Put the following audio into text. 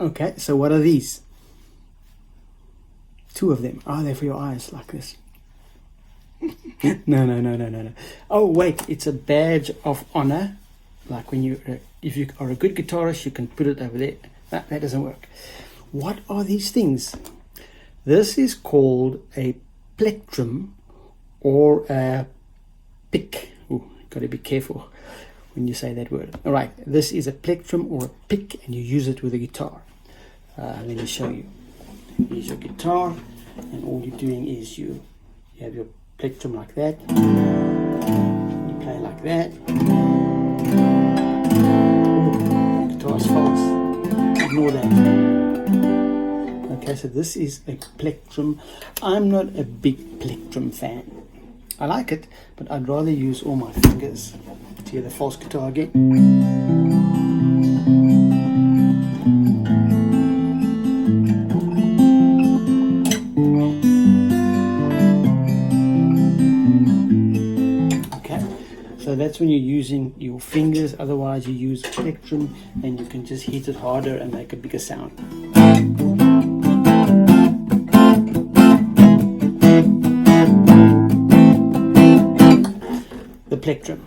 Okay, so what are these? Two of them. Are they for your eyes like this? No. Oh, wait, it's a badge of honor. Like when you, if you are a good guitarist, you can put it over there. That doesn't work. What are these things? This is called a plectrum or a pick. Ooh, got to be careful when you say that word. All right, this is a plectrum or a pick, and you use it with a guitar. Let me show you. Here's your guitar, and all you're doing is you have your plectrum like that. You play like that. Ooh, guitar's false. Ignore that. Okay, so this is a plectrum. I'm not a big plectrum fan. I like it, but I'd rather use all my fingers. To hear the false guitar again. Okay, so that's when you're using your fingers. Otherwise, you use plectrum, and you can just hit it harder and make a bigger sound. The plectrum.